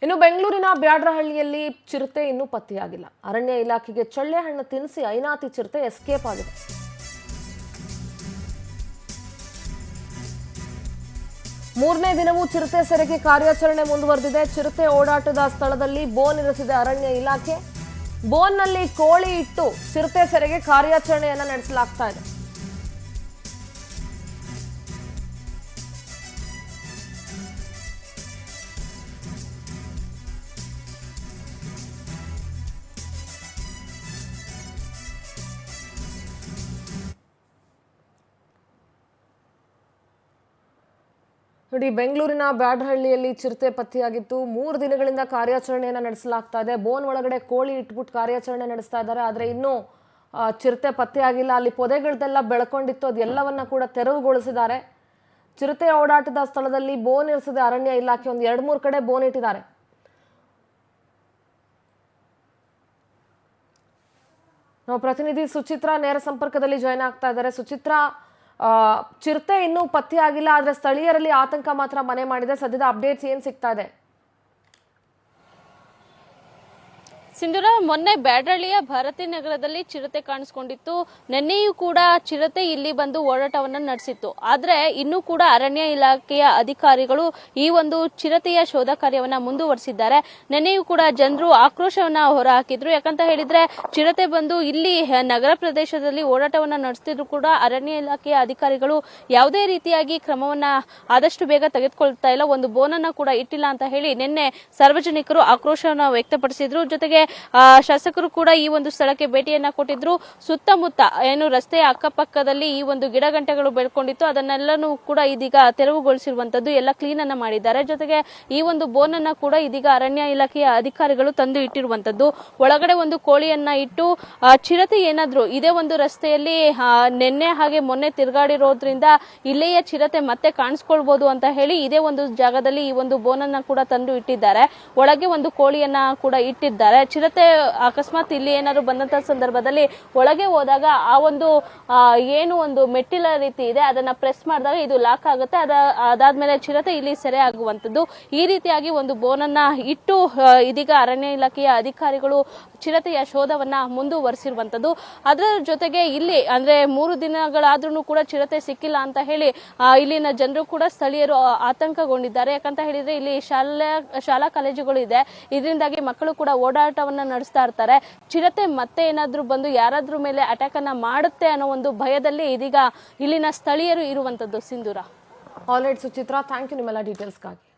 ಇನ್ನು ಬೆಂಗಳೂರಿನ ಬ್ಯಾಡ್ರಹಳ್ಳಿಯಲ್ಲಿ ಚಿರತೆ ಇನ್ನೂ ಪತ್ತೆಯಾಗಿಲ್ಲ. ಅರಣ್ಯ ಇಲಾಖೆಗೆ ಚಳ್ಳೆ ಹಣ್ಣು ತಿನ್ನಿಸಿ ಐನಾತಿ ಚಿರತೆ ಎಸ್ಕೇಪ್ ಆಗಿದೆ. ಮೂರನೇ ದಿನವೂ ಚಿರತೆ ಸೆರೆಗೆ ಕಾರ್ಯಾಚರಣೆ ಮುಂದುವರೆದಿದೆ. ಚಿರತೆ ಓಡಾಟದ ಸ್ಥಳದಲ್ಲಿ ಬೋನ್ ಇರಿಸಿದೆ ಅರಣ್ಯ ಇಲಾಖೆ. ಬೋನ್ನಲ್ಲಿ ಕೋಳಿ ಇಟ್ಟು ಚಿರತೆ ಸೆರೆಗೆ ಕಾರ್ಯಾಚರಣೆಯನ್ನ ನಡೆಸಲಾಗ್ತಾ ಇದೆ. ನೋಡಿ, ಬೆಂಗಳೂರಿನ ಬ್ಯಾಡ್ರಹಳ್ಳಿಯಲ್ಲಿ ಚಿರತೆ ಪತ್ತೆಯಾಗಿತ್ತು. 3 ದಿನಗಳಿಂದ ಕಾರ್ಯಾಚರಣೆಯನ್ನು ನಡೆಸಲಾಗ್ತಾ ಇದೆ. ಬೋನ್ ಒಳಗಡೆ ಕೋಳಿ ಇಟ್ಬಿಟ್ಟು ಕಾರ್ಯಾಚರಣೆ ನಡೆಸ್ತಾ ಇದ್ದಾರೆ. ಆದರೆ ಇನ್ನೂ ಚಿರತೆ ಪತ್ತೆಯಾಗಿಲ್ಲ. ಅಲ್ಲಿ ಪೊದೆಗಳದೆಲ್ಲ ಬೆಳ್ಕೊಂಡಿತ್ತು, ಅದೆಲ್ಲವನ್ನ ಕೂಡ ತೆರವುಗೊಳಿಸಿದ್ದಾರೆ. ಚಿರತೆ ಓಡಾಟದ ಸ್ಥಳದಲ್ಲಿ ಬೋನ್ ಇರಿಸಿದೆ ಅರಣ್ಯ ಇಲಾಖೆ. ಒಂದು 2-3 ಕಡೆ ಬೋನ್ ಇಟ್ಟಿದ್ದಾರೆ. ನಾವು ಪ್ರತಿನಿಧಿ ಸುಚಿತ್ರಾ ನೇರ ಸಂಪರ್ಕದಲ್ಲಿ ಜಾಯ್ನ್ ಆಗ್ತಾ ಇದ್ದಾರೆ. ಸುಚಿತ್ರಾ, ಚಿರತೆ ಇನ್ನೂ ಪತ್ತೆ ಆಗಿಲ್ಲ, ಆದ್ರೆ ಸ್ಥಳೀಯರಲ್ಲಿ ಆತಂಕ ಮಾತ್ರ ಮನೆ ಮಾಡಿದೆ. ಸದ್ಯದ ಅಪ್ಡೇಟ್ಸ್ ಏನ್ ಸಿಗ್ತಾ ಇದೆ? ಸಿಂಧೂರ, ಮೊನ್ನೆ ಬ್ಯಾಡ್ರಹಳ್ಳಿಯ ಭಾರತಿ ನಗರದಲ್ಲಿ ಚಿರತೆ ಕಾಣಿಸ್ಕೊಂಡಿತ್ತು. ನಿನ್ನೆಯೂ ಕೂಡ ಚಿರತೆ ಇಲ್ಲಿ ಬಂದು ಓಡಾಟವನ್ನ ನಡೆಸಿತ್ತು. ಆದ್ರೆ ಇನ್ನೂ ಕೂಡ ಅರಣ್ಯ ಇಲಾಖೆಯ ಅಧಿಕಾರಿಗಳು ಈ ಒಂದು ಚಿರತೆಯ ಶೋಧ ಕಾರ್ಯವನ್ನ ಮುಂದುವರಿಸಿದ್ದಾರೆ. ನಿನ್ನೆಯೂ ಕೂಡ ಜನರು ಆಕ್ರೋಶವನ್ನ ಹೊರಹಾಕಿದ್ರು. ಯಾಕಂತ ಹೇಳಿದ್ರೆ ಚಿರತೆ ಬಂದು ಇಲ್ಲಿ ನಗರ ಪ್ರದೇಶದಲ್ಲಿ ಓಡಾಟವನ್ನ ನಡೆಸ್ತಿದ್ರು ಕೂಡ ಅರಣ್ಯ ಇಲಾಖೆಯ ಅಧಿಕಾರಿಗಳು ಯಾವುದೇ ರೀತಿಯಾಗಿ ಕ್ರಮವನ್ನ ಆದಷ್ಟು ಬೇಗ ತೆಗೆದುಕೊಳ್ತಾ ಇಲ್ಲ, ಒಂದು ಬೋನನ್ನ ಕೂಡ ಇಟ್ಟಿಲ್ಲ ಅಂತ ಹೇಳಿ ನಿನ್ನೆ ಸಾರ್ವಜನಿಕರು ಆಕ್ರೋಶವನ್ನ ವ್ಯಕ್ತಪಡಿಸಿದ್ರು. ಜೊತೆಗೆ ಶಾಸಕರು ಕೂಡ ಈ ಒಂದು ಸ್ಥಳಕ್ಕೆ ಭೇಟಿಯನ್ನ ಕೊಟ್ಟಿದ್ರು. ಸುತ್ತಮುತ್ತ ಏನು ರಸ್ತೆಯ ಅಕ್ಕಪಕ್ಕದಲ್ಲಿ ಈ ಒಂದು ಗಿಡಗಂಟೆಗಳು ಬೆಳ್ಕೊಂಡಿತ್ತು, ಅದನ್ನೆಲ್ಲನೂ ಕೂಡ ಇದೀಗ ತೆರವುಗೊಳಿಸಿರುವಂತದ್ದು, ಎಲ್ಲ ಕ್ಲೀನ್ ಅನ್ನ ಮಾಡಿದ್ದಾರೆ. ಜೊತೆಗೆ ಈ ಒಂದು ಬೋನ್ ಅನ್ನ ಕೂಡ ಇದೀಗ ಅರಣ್ಯ ಇಲಾಖೆಯ ಅಧಿಕಾರಿಗಳು ತಂದು ಇಟ್ಟಿರುವಂತದ್ದು. ಒಳಗಡೆ ಒಂದು ಕೋಳಿಯನ್ನ ಇಟ್ಟು ಚಿರತೆ ಏನಾದ್ರು ಇದೇ ಒಂದು ರಸ್ತೆಯಲ್ಲಿ ನಿನ್ನೆ ಹಾಗೆ ಮೊನ್ನೆ ತಿರುಗಾಡಿರೋದ್ರಿಂದ ಇಲ್ಲಿಯ ಚಿರತೆ ಮತ್ತೆ ಕಾಣಿಸ್ಕೊಳ್ಬಹುದು ಅಂತ ಹೇಳಿ ಇದೇ ಒಂದು ಜಾಗದಲ್ಲಿ ಈ ಒಂದು ಬೋನ್ ಅನ್ನ ಕೂಡ ತಂದು ಇಟ್ಟಿದ್ದಾರೆ. ಒಳಗೆ ಒಂದು ಕೋಳಿಯನ್ನ ಕೂಡ ಇಟ್ಟಿದ್ದಾರೆ. ಚಿರತೆ ಅಕಸ್ಮಾತ್ ಇಲ್ಲಿ ಏನಾದ್ರು ಬಂದಂತ ಸಂದರ್ಭದಲ್ಲಿ ಒಳಗೆ ಹೋದಾಗ ಆ ಒಂದು ಏನು ಒಂದು ಮೆಟ್ಟಿಲ ರೀತಿ ಇದೆ, ಅದನ್ನ ಪ್ರೆಸ್ ಮಾಡಿದಾಗ ಇದು ಲಾಕ್ ಆಗುತ್ತೆ. ಅದಾದ್ಮೇಲೆ ಚಿರತೆ ಇಲ್ಲಿ ಸೆರೆ ಆಗುವಂತದ್ದು. ಈ ರೀತಿಯಾಗಿ ಒಂದು ಬೋನನ್ನ ಇಟ್ಟು ಇದೀಗ ಅರಣ್ಯ ಇಲಾಖೆಯ ಅಧಿಕಾರಿಗಳು ಚಿರತೆಯ ಶೋಧವನ್ನ ಮುಂದುವರಿಸಿರುವಂತದ್ದು. ಅದರ ಜೊತೆಗೆ ಇಲ್ಲಿ ಅಂದ್ರೆ 3 ದಿನಗಳಾದ್ರೂ ಕೂಡ ಚಿರತೆ ಸಿಕ್ಕಿಲ್ಲ ಅಂತ ಹೇಳಿ ಇಲ್ಲಿನ ಜನರು ಕೂಡ ಸ್ಥಳೀಯರು ಆತಂಕಗೊಂಡಿದ್ದಾರೆ. ಯಾಕಂತ ಹೇಳಿದ್ರೆ ಇಲ್ಲಿ ಶಾಲಾ ಕಾಲೇಜುಗಳು ಇದೆ, ಇದರಿಂದಾಗಿ ಮಕ್ಕಳು ಕೂಡ ಓಡಾಟವನ್ನ ನಡೆಸ್ತಾ ಇರ್ತಾರೆ. ಚಿರತೆ ಮತ್ತೆ ಏನಾದ್ರೂ ಬಂದು ಯಾರಾದ್ರೂ ಮೇಲೆ ಅಟ್ಯಾಕ್ ಅನ್ನ ಮಾಡುತ್ತೆ ಅನ್ನೋ ಒಂದು ಭಯದಲ್ಲಿ ಇದೀಗ ಇಲ್ಲಿನ ಸ್ಥಳೀಯರು ಇರುವಂತದ್ದು. ಸಿಂಧೂರ. All right Suchitra, thank you ನಿಮ್ಮೆಲ್ಲ ಡೀಟೇಲ್ಸ್ಗಾಗಿ.